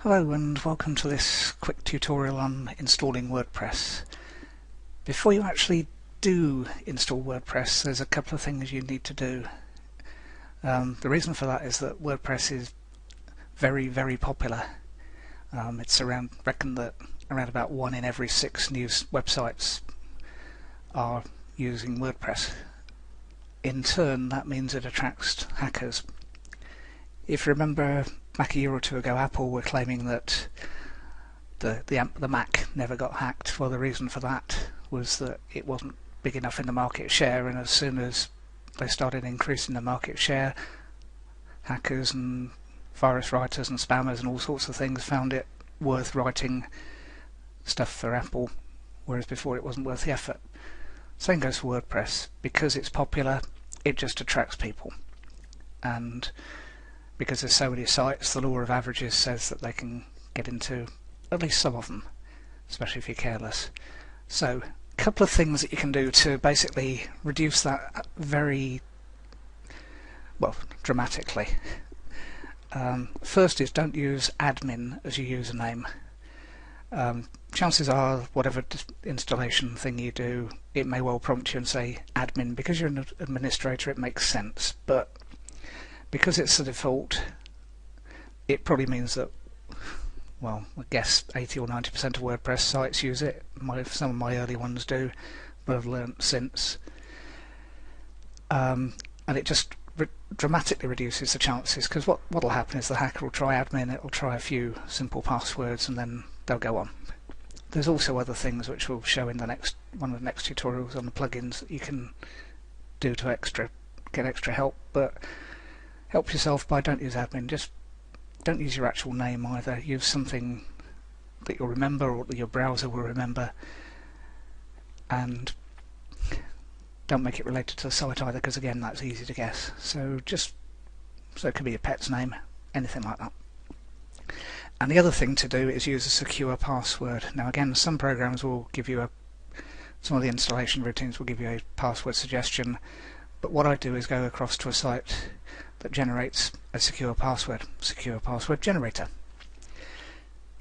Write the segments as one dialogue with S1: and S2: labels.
S1: Hello and welcome to this quick tutorial on installing WordPress. Before you actually do install WordPress, there's a couple of things you need to do. The reason for that is that WordPress is very popular. It's reckoned that around about 1 in every 6 news websites are using WordPress. In turn, that means it attracts hackers. If you remember, back a year or two ago, Apple were claiming that the Mac never got hacked. Well, the reason for that was that it wasn't big enough in the market share, and as soon as they started increasing the market share, hackers and virus writers and spammers and all sorts of things found it worth writing stuff for Apple, whereas before it wasn't worth the effort. Same goes for WordPress. Because it's popular, it just attracts people, and because there's so many sites, the law of averages says that they can get into at least some of them, especially if you're careless. So, a couple of things that you can do to basically reduce that dramatically. First is don't use admin as your username. Chances are, whatever installation thing you do, it may well prompt you and say admin. Because you're an administrator, it makes sense, but because it's the default, it probably means that, well, I guess 80 or 90% of WordPress sites use it. Some of my early ones do, but I've learnt since. And it just dramatically reduces the chances, because what'll happen is the hacker will try admin, it'll try a few simple passwords, and then they'll go on. There's also other things which we'll show in one of the next tutorials on the plugins that you can do to get extra help, but help yourself by don't use admin. Just don't use your actual name either. Use something that you'll remember or that your browser will remember, and don't make it related to the site either, because again that's easy to guess. So it could be a pet's name, anything like that. And the other thing to do is use a secure password. Now again, some programs will give you some of the installation routines will give you a password suggestion, but what I do is go across to a site that generates a secure password generator.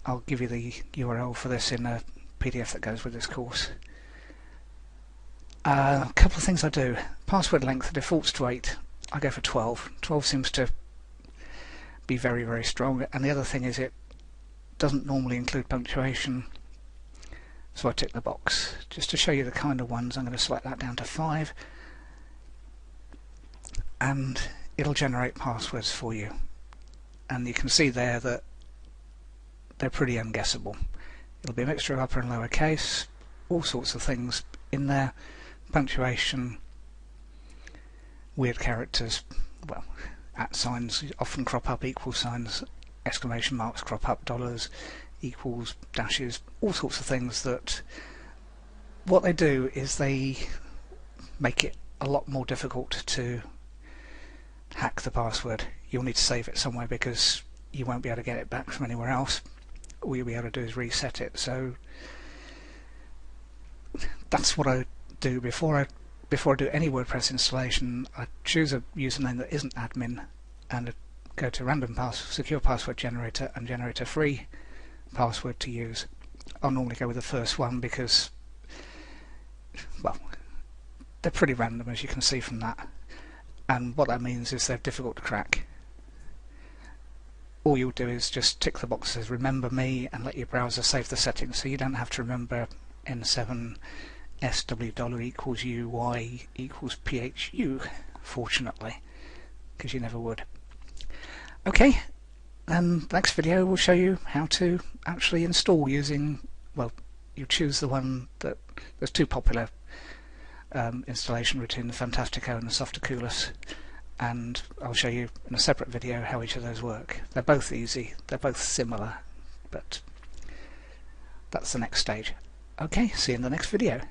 S1: I'll give you the URL for this in a PDF that goes with this course. A couple of things I do. Password length, the default's to 8. I go for 12. 12 seems to be very strong, and the other thing is it doesn't normally include punctuation, so I tick the box. Just to show you the kind of ones, I'm going to select that down to 5, and it'll generate passwords for you, and you can see there that they're pretty unguessable. It'll be a mixture of upper and lower case, all sorts of things in there, punctuation, weird characters, well, at signs often crop up, equal signs, exclamation marks crop up, dollars, equals, dashes, all sorts of things that what they do is they make it a lot more difficult to hack the password. You'll need to save it somewhere because you won't be able to get it back from anywhere else. All you'll be able to do is reset it. So that's what I do before I do any WordPress installation. I choose a username that isn't admin and go to random secure password generator and generate a free password to use. I'll normally go with the first one because, well, they're pretty random, as you can see from that. And what that means is they're difficult to crack. All you'll do is just tick the box that says remember me and let your browser save the settings, so you don't have to remember N7 SW$ equals U, Y equals PHU, fortunately, because you never would. Okay, and the next video will show you how to actually install using, well, you choose the one that, there's two popular installation routine, the Fantastico and the Softaculous, and I'll show you in a separate video how each of those work. They're both easy, they're both similar, but that's the next stage. Okay, see you in the next video.